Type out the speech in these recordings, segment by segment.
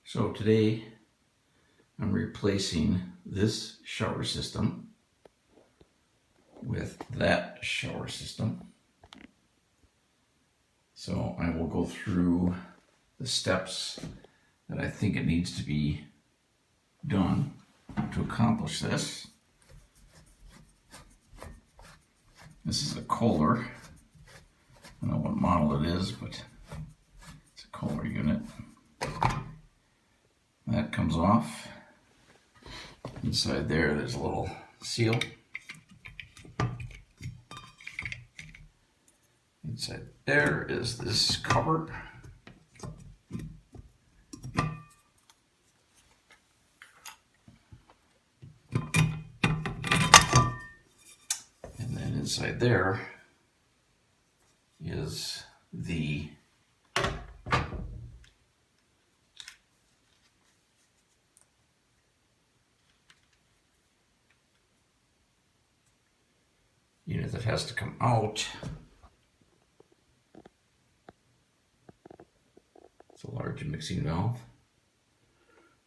So today I'm replacing this shower system with that shower system. So I will go through the steps that I think it needs to be done to accomplish this. This is a Kohler. I don't know what model it is, but it's a Kohler unit. That comes off. Inside there's a little seal. Inside there is this cover. And then inside there is the unit that has to come out. It's a large mixing valve.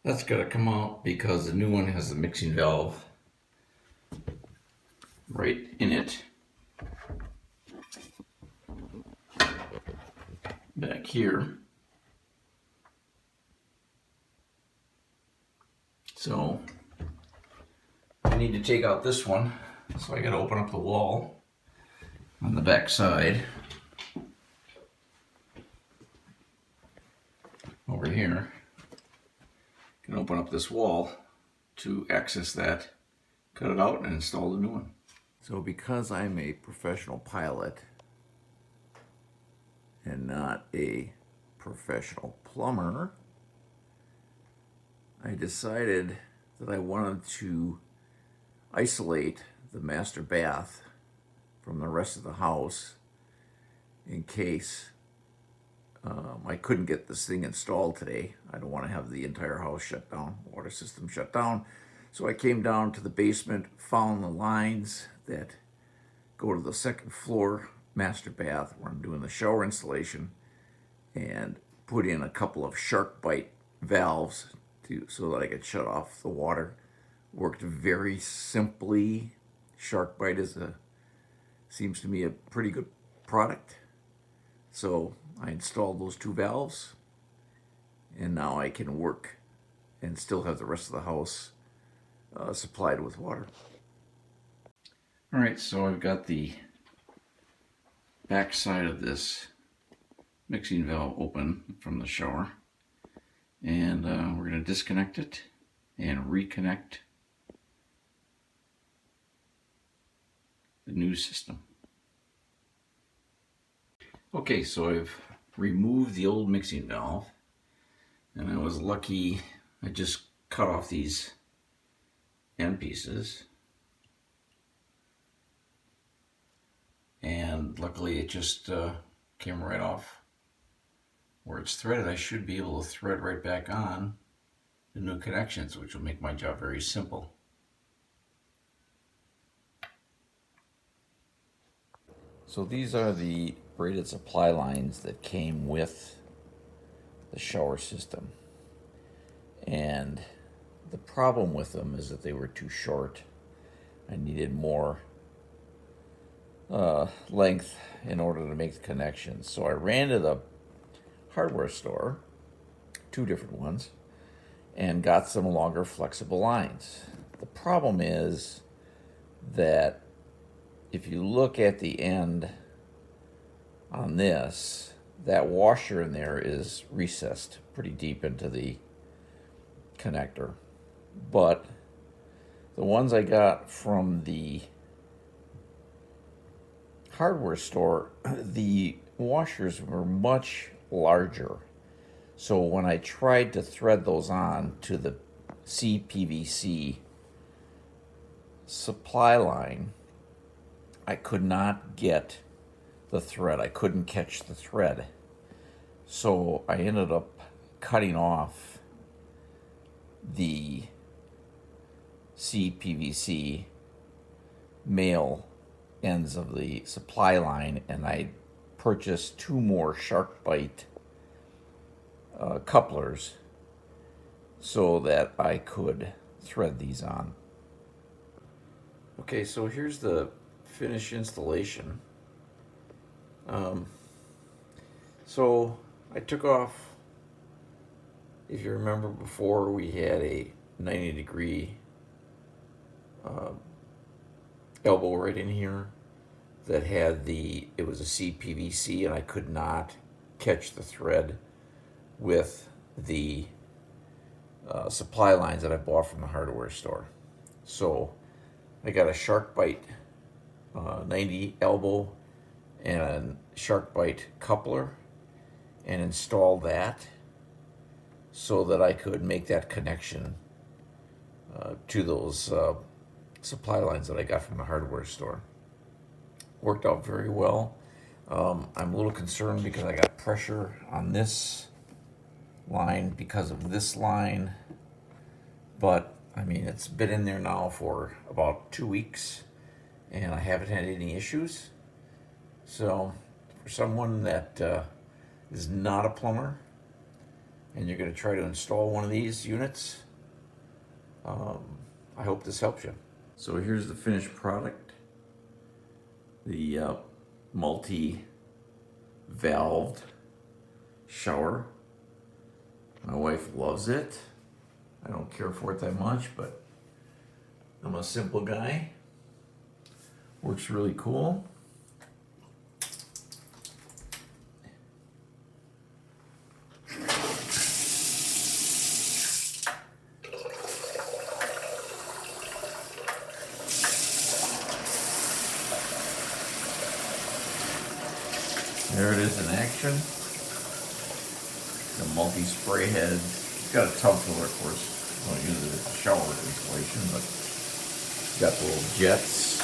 That's got to come out because the new one has the mixing valve right in it. Back here. So I need to take out this one. So I got to open up the wall on the back side over here. Can open up this wall to access that, cut it out, and install the new one. So because I'm a professional pilot and not a professional plumber, I decided that I wanted to isolate the master bath from the rest of the house in case I couldn't get this thing installed today. I don't want to have the entire house shut down, water system shut down. So I came down to the basement, found the lines that go to the second floor master bath where I'm doing the shower installation, and put in a couple of shark bite valves so that I could shut off the water. Worked very simply. Shark bite seems to me a pretty good product. So I installed those two valves, and now I can work and still have the rest of the house supplied with water. All right, so I've got the back side of this mixing valve open from the shower, and we're going to disconnect it and reconnect the new system. Okay, so I've removed the old mixing valve, and I was lucky. I just cut off these end pieces, and luckily it just came right off where it's threaded. I should be able to thread right back on the new connections, which will make my job very simple. So these are the braided supply lines that came with the shower system, and the problem with them is that they were too short. I needed more length in order to make the connections. So I ran to the hardware store, two different ones, and got some longer flexible lines. The problem is that if you look at the end on this, that washer in there is recessed pretty deep into the connector. But the ones I got from the hardware store, the washers were much larger. So when I tried to thread those on to the CPVC supply line, I could not get the thread. I couldn't catch the thread. So I ended up cutting off the CPVC male ends of the supply line, and I purchased two more shark bite couplers so that I could thread these on. Okay, so here's the finished installation. So I took off, if you remember before, we had a 90-degree elbow right in here that had it was a CPVC, and I could not catch the thread with the supply lines that I bought from the hardware store. So I got a SharkBite 90 elbow and a SharkBite coupler and installed that so that I could make that connection to those supply lines that I got from the hardware store. Worked out very well. I'm a little concerned because I got pressure on this line because of this line, but I mean, it's been in there now for about 2 weeks and I haven't had any issues. So for someone that is not a plumber and you're going to try to install one of these units, I hope this helps you. So here's the finished product. The multi-valved shower. My wife loves it. I don't care for it that much, but I'm a simple guy. Works really cool. There it is in action. The multi-spray head. It's got a tub filler, of course. I don't use it as a shower installation, but it's got the little jets.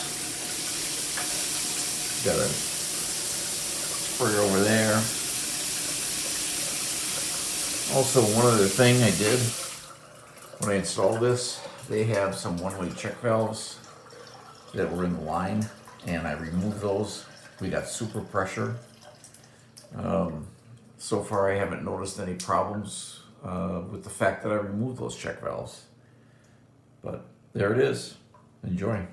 Got a sprayer over there. Also, one other thing I did when I installed this, they have some one-way check valves that were in the line, and I removed those. We got super pressure. So far I haven't noticed any problems with the fact that I removed those check valves. But there it is. Enjoy.